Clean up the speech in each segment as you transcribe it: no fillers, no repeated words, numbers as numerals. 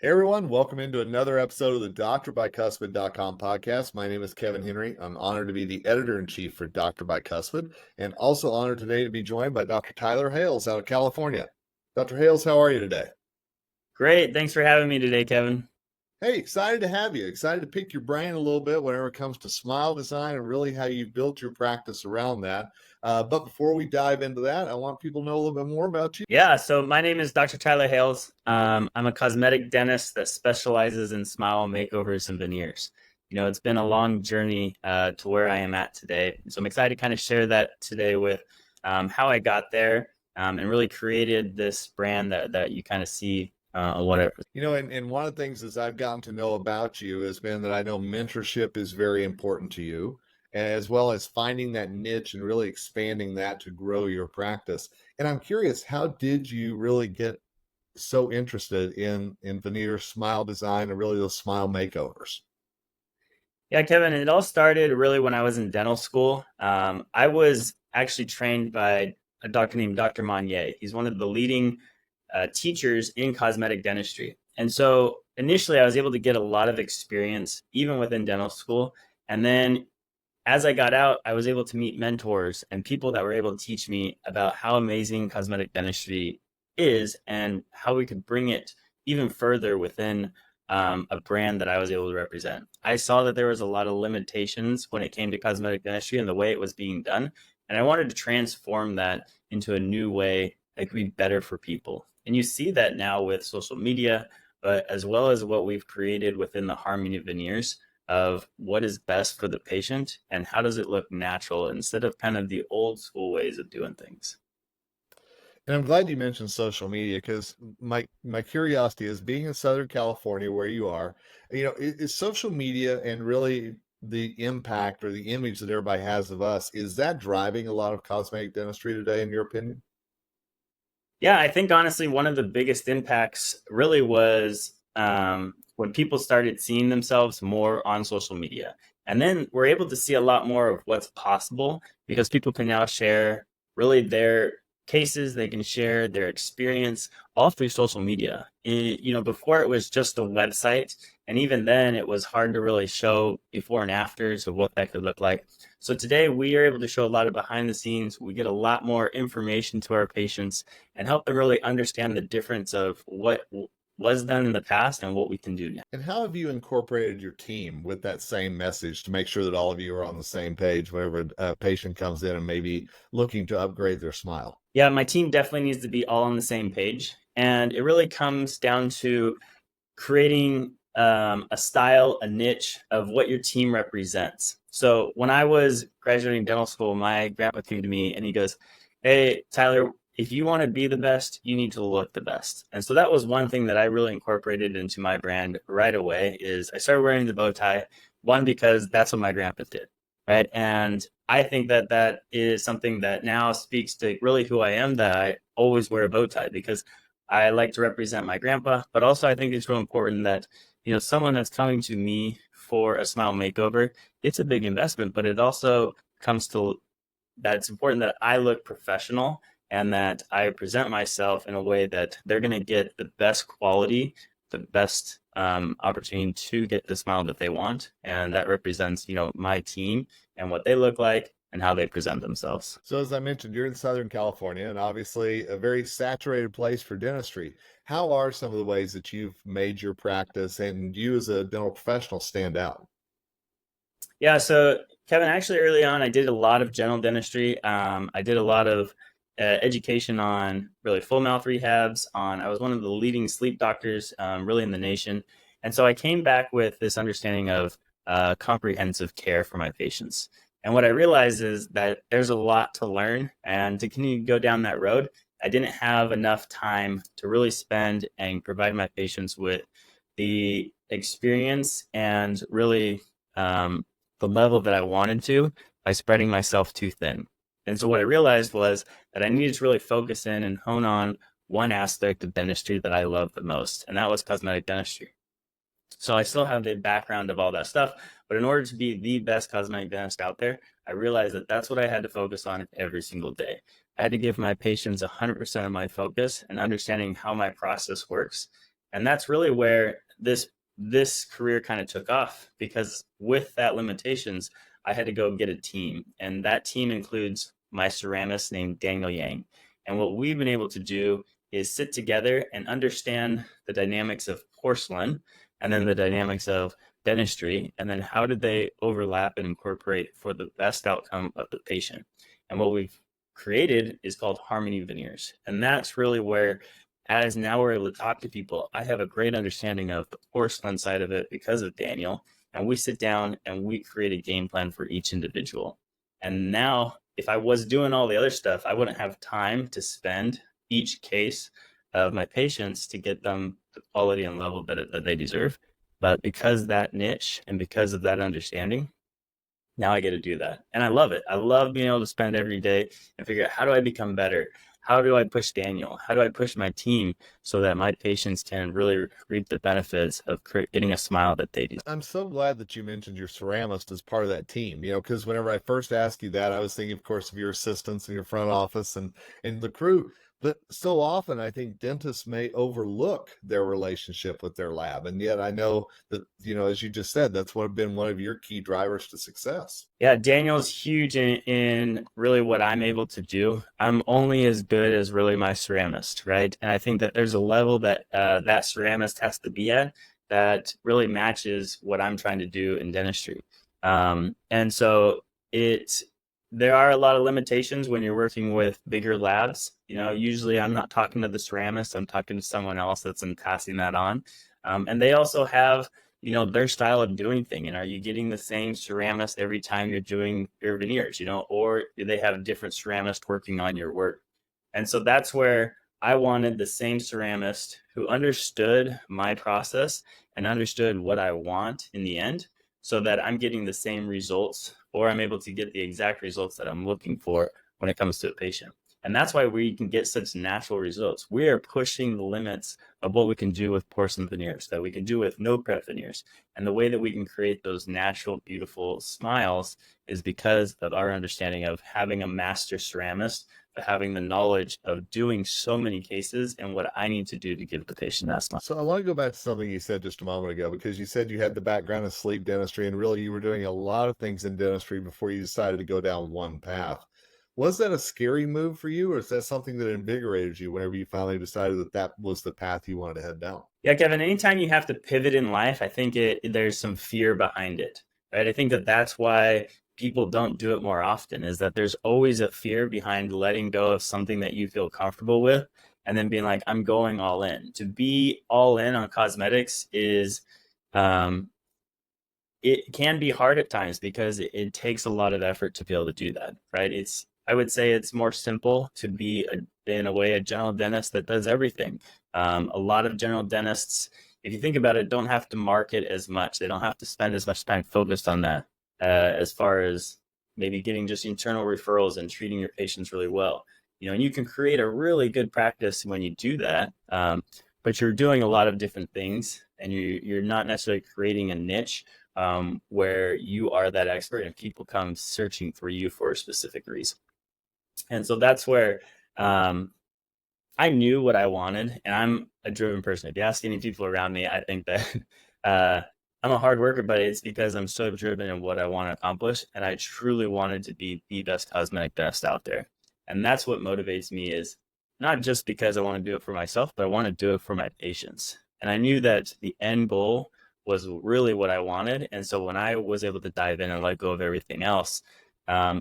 Hey everyone, welcome into another episode of the DrByCuspid.com podcast. My name is Kevin Henry. I'm honored to be the editor-in-chief for Dr. Bicuspid, and also honored today to be joined by Dr. Tyler Hales out of California. Dr. Hales, how are you today? Great. Thanks for having me today, Kevin. Hey, excited to have you. Excited to pick your brain a little bit whenever it comes to smile design and really how you built your practice around that. But before we dive into that, I want people to know a little bit more about you. Yeah, so my name is Dr. Tyler Hales. I'm a cosmetic dentist that specializes in smile makeovers and veneers. It's been a long journey to where I am at today. So I'm excited to kind of share that today with how I got there and really created this brand that you kind of see whatever. And one of the things as I've gotten to know about you has been that I know mentorship is very important to you, as well as finding that niche and really expanding that to grow your practice. And I'm curious, how did you really get so interested in veneer smile design and really those smile makeovers? Yeah, Kevin, it all started really when I was in dental school. I was actually trained by a doctor named Dr. Monnier. He's one of the leading teachers in cosmetic dentistry. And so initially, I was able to get a lot of experience even within dental school. And then as I got out, I was able to meet mentors and people that were able to teach me about how amazing cosmetic dentistry is and how we could bring it even further within a brand that I was able to represent. I saw that there was a lot of limitations when it came to cosmetic dentistry and the way it was being done. And I wanted to transform that into a new way that could be better for people. And you see that now with social media, but as well as what we've created within the Harmony veneers of what is best for the patient and how does it look natural instead of kind of the old school ways of doing things. And I'm glad you mentioned social media because my curiosity is being in Southern California where you are, is social media and really the impact or the image that everybody has of us, is that driving a lot of cosmetic dentistry today, in your opinion? Yeah, I think honestly, one of the biggest impacts really was when people started seeing themselves more on social media. And then we're able to see a lot more of what's possible because people can now share really their cases, they can share their experience all through social media. Before it was just a website, and even then it was hard to really show before and afters of what that could look like. So today we are able to show a lot of behind the scenes. We get a lot more information to our patients and help them really understand the difference of what was done in the past and what we can do now. And how have you incorporated your team with that same message to make sure that all of you are on the same page whenever a patient comes in and maybe looking to upgrade their smile? Yeah, my team definitely needs to be all on the same page. And it really comes down to creating a style, a niche of what your team represents. So when I was graduating dental school, my grandpa came to me and he goes, "Hey, Tyler, if you want to be the best, you need to look the best." And so that was one thing that I really incorporated into my brand right away is I started wearing the bow tie, one, because that's what my grandpa did, right? And I think that that is something that now speaks to really who I am, that I always wear a bow tie because I like to represent my grandpa, but also I think it's real important that, someone that's coming to me for a smile makeover, it's a big investment, but it also comes to that it's important that I look professional and that I present myself in a way that they're going to get the best quality, the best opportunity to get the smile that they want. And that represents, my team and what they look like and how they present themselves. So, as I mentioned, you're in Southern California and obviously a very saturated place for dentistry. How are some of the ways that you've made your practice and you as a dental professional stand out? Yeah, so Kevin, actually early on, I did a lot of general dentistry. I did a lot of education on really full mouth rehabs. I was one of the leading sleep doctors, really in the nation, and so I came back with this understanding of comprehensive care for my patients. And what I realized is that there's a lot to learn, and to continue to go down that road, I didn't have enough time to really spend and provide my patients with the experience and really the level that I wanted to by spreading myself too thin. And so what I realized was that I needed to really focus in and hone on one aspect of dentistry that I love the most, and that was cosmetic dentistry. So I still have the background of all that stuff, but in order to be the best cosmetic dentist out there, I realized that that's what I had to focus on every single day. I had to give my patients 100% of my focus and understanding how my process works And that's really where this career kind of took off, because with that limitations, I had to go get a team. And that team includes my ceramist named Daniel Yang. And what we've been able to do is sit together and understand the dynamics of porcelain and then the dynamics of dentistry, and then how did they overlap and incorporate for the best outcome of the patient. And what we've created is called Harmony Veneers. And that's really where, as now we're able to talk to people, I have a great understanding of the porcelain side of it because of Daniel. And we sit down and we create a game plan for each individual. And now, if I was doing all the other stuff, I wouldn't have time to spend each case of my patients to get them the quality and level that they deserve. But because that niche and because of that understanding, now I get to do that. And I love it. I love being able to spend every day and figure out, how do I become better? How do I push Daniel? How do I push my team so that my patients can really reap the benefits of getting a smile that they deserve? I'm so glad that you mentioned your ceramist as part of that team, because whenever I first asked you that, I was thinking, of course, of your assistants and your front office and the crew. But so often, I think dentists may overlook their relationship with their lab, and yet I know that, as you just said, that's what been one of your key drivers to success. Yeah, Daniel's huge in really what I'm able to do. I'm only as good as really my ceramist, right? And I think that there's a level that that ceramist has to be at that really matches what I'm trying to do in dentistry. And so it there are a lot of limitations when you're working with bigger labs. Usually I'm not talking to the ceramist, I'm talking to someone else that's in passing that on. And they also have their style of doing thing. And are you getting the same ceramist every time you're doing your veneers, or do they have different ceramists working on your work? And so that's where I wanted the same ceramist who understood my process and understood what I want in the end, so that I'm getting the same results, or I'm able to get the exact results that I'm looking for when it comes to a patient. And that's why we can get such natural results. We are pushing the limits of what we can do with porcelain veneers, that we can do with no prep veneers. And the way that we can create those natural, beautiful smiles is because of our understanding of having a master ceramist, but having the knowledge of doing so many cases and what I need to do to give the patient that smile. So I want to go back to something you said just a moment ago, because you said you had the background in sleep dentistry and really you were doing a lot of things in dentistry before you decided to go down one path. Was that a scary move for you, or is that something that invigorated you whenever you finally decided that that was the path you wanted to head down? Yeah, Kevin, anytime you have to pivot in life, I think there's some fear behind it, right? I think that that's why people don't do it more often, is that there's always a fear behind letting go of something that you feel comfortable with and then being like, I'm going all in. To be all in on cosmetics is, um, it can be hard at times because it takes a lot of effort to be able to do that, right? I would say it's more simple to be in a way a general dentist that does everything. A lot of general dentists, if you think about it, don't have to market as much. They don't have to spend as much time focused on that, as far as maybe getting just internal referrals and treating your patients really well. And you can create a really good practice when you do that. But you're doing a lot of different things, and you're not necessarily creating a niche where you are that expert and people come searching for you for a specific reason. And so that's where I knew what I wanted, and I'm a driven person. If you ask any people around me, I think that I'm a hard worker, but it's because I'm so driven in what I want to accomplish, and I truly wanted to be the best cosmetic dentist out there. And that's what motivates me, is not just because I want to do it for myself, but I want to do it for my patients. And I knew that the end goal was really what I wanted. And so when I was able to dive in and let go of everything else,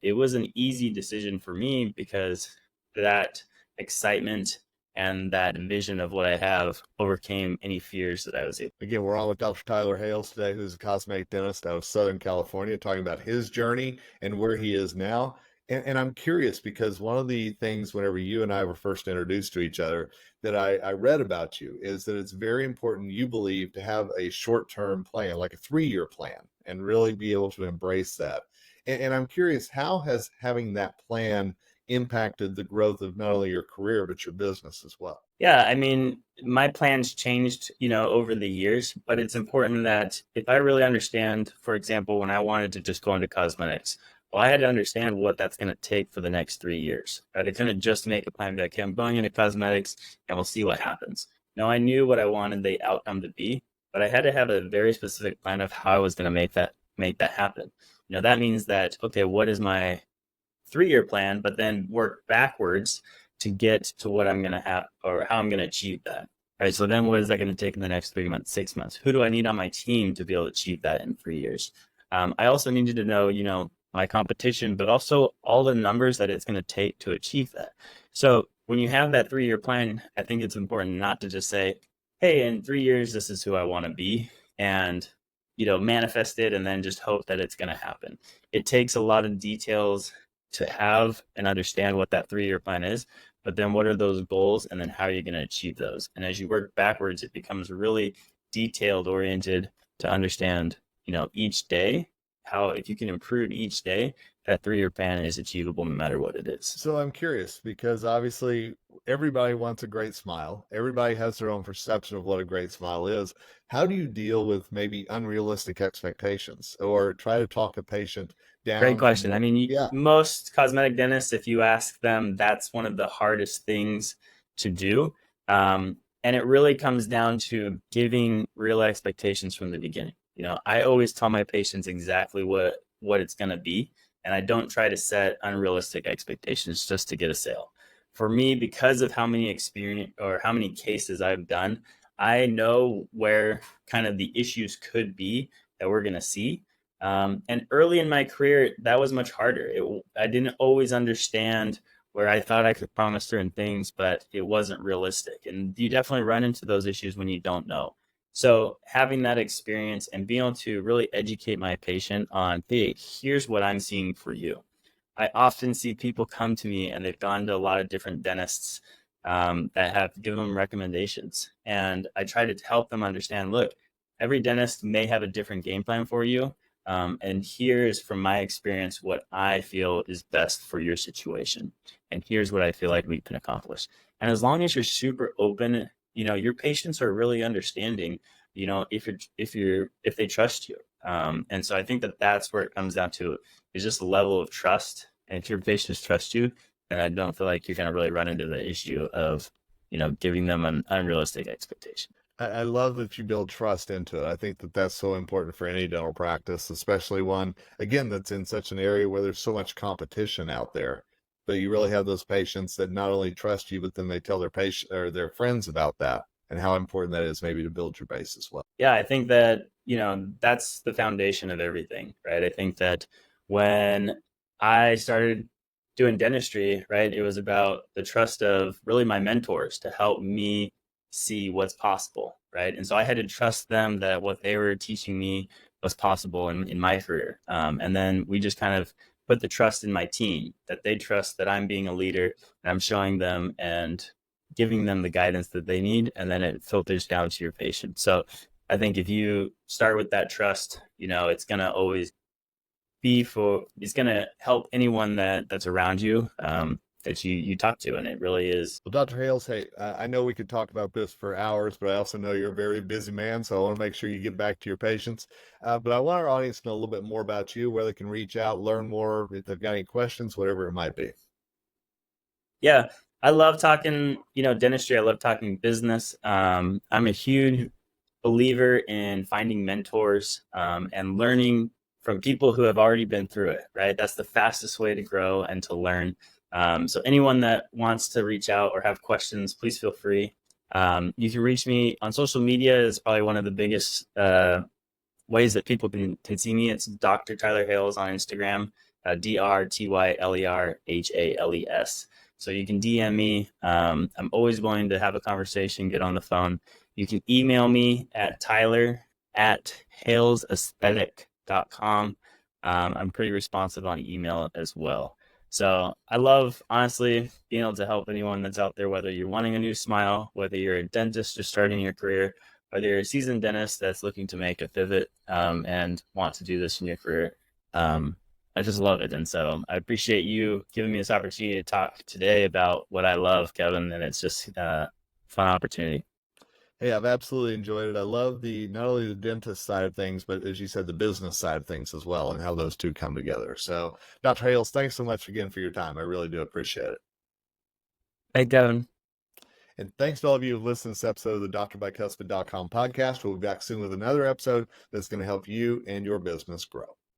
it was an easy decision for me, because that excitement and that vision of what I have overcame any fears that I was able. Again, we're on with Dr. Tyler Hales today, who's a cosmetic dentist out of Southern California, talking about his journey and where he is now. And I'm curious, because one of the things whenever you and I were first introduced to each other that I read about you is that it's very important, you believe, to have a short-term plan, like a 3-year plan, and really be able to embrace that. And I'm curious, how has having that plan impacted the growth of not only your career, but your business as well? Yeah, I mean, my plans changed, over the years, but it's important that if I really understand, for example, when I wanted to just go into cosmetics, well, I had to understand what that's going to take for the next 3 years. Right? I couldn't just make a plan that, okay, I'm going into cosmetics and we'll see what happens. No, I knew what I wanted the outcome to be, but I had to have a very specific plan of how I was going to make that happen. That means that, okay, what is my 3-year plan, but then work backwards to get to what I'm going to have or how I'm going to achieve that. Right. So then what is that going to take in the next 3 months, 6 months? Who do I need on my team to be able to achieve that in 3 years? I also needed to know, my competition, but also all the numbers that it's going to take to achieve that. So when you have that 3-year plan, I think it's important not to just say, hey, in 3 years, this is who I want to be, and, manifest it and then just hope that it's going to happen. It takes a lot of details to have and understand what that 3-year plan is, but then what are those goals, and then how are you going to achieve those? And as you work backwards, it becomes really detailed oriented to understand, each day, how if you can improve each day, that 3-year plan is achievable no matter what it is. So I'm curious because obviously everybody wants a great smile. Everybody has their own perception of what a great smile is. How do you deal with maybe unrealistic expectations or try to talk a patient Great down from question. I what? mean, Yeah. most cosmetic dentists, if you ask them, that's one of the hardest things to do. And it really comes down to giving real expectations from the beginning. I always tell my patients exactly what it's going to be, and I don't try to set unrealistic expectations just to get a sale. For me, because of how many experience or how many cases I've done, I know where kind of the issues could be that we're going to see. And early in my career, that was much harder. I didn't always understand where I thought I could promise certain things, but it wasn't realistic. And you definitely run into those issues when you don't know. So having that experience and being able to really educate my patient on, hey, here's what I'm seeing for you. I often see people come to me and they've gone to a lot of different dentists that have given them recommendations. And I try to help them understand, look, every dentist may have a different game plan for you. And here's from my experience what I feel is best for your situation. And here's what I feel like we can accomplish. And as long as you're super open, your patients are really understanding, if they trust you. And so I think that that's where it comes down to, is just a level of trust. And if your patients trust you, then I don't feel like you're going to really run into the issue of, giving them an unrealistic expectation. I love that you build trust into it. I think that that's so important for any dental practice, especially one, again, that's in such an area where there's so much competition out there. But you really have those patients that not only trust you, but then they tell their patient or their friends about that and how important that is maybe to build your base as well. Yeah, I think that, that's the foundation of everything, right? I think that when I started doing dentistry, right, it was about the trust of really my mentors to help me see what's possible, right? And so I had to trust them that what they were teaching me was possible in my career. And then we just kind of put the trust in my team, that they trust that I'm being a leader and I'm showing them and giving them the guidance that they need, and then it filters down to your patient. So I think if you start with that trust, it's going to always it's going to help anyone that's around you, that you talk to. And it really is. Well, Dr. Hales, hey, I know we could talk about this for hours, but I also know you're a very busy man, so I want to make sure you get back to your patients. But I want our audience to know a little bit more about you, where they can reach out, learn more, if they've got any questions, whatever it might be. Yeah, I love talking, dentistry. I love talking business. I'm a huge believer in finding mentors, and learning from people who have already been through it, right? That's the fastest way to grow and to learn. So anyone that wants to reach out or have questions, please feel free. You can reach me on social media. Is probably one of the biggest ways that people can see me. It's Dr. Tyler Hales on Instagram, DrTylerHales. So you can DM me. I'm always willing to have a conversation, get on the phone. You can email me at tyler@halesaesthetic.com. I'm pretty responsive on email as well. So I love, honestly, being able to help anyone that's out there, whether you're wanting a new smile, whether you're a dentist just starting your career, whether you're a seasoned dentist that's looking to make a pivot, and want to do this in your career. I just love it. And so I appreciate you giving me this opportunity to talk today about what I love, Kevin. And it's just a fun opportunity. Hey, I've absolutely enjoyed it. I love the not only the dentist side of things, but as you said, the business side of things as well, and how those two come together. So, Dr. Hales, thanks so much again for your time. I really do appreciate it. Hey, Kevin. And thanks to all of you who listened to this episode of the DrBicuspid.com podcast. We'll be back soon with another episode that's going to help you and your business grow.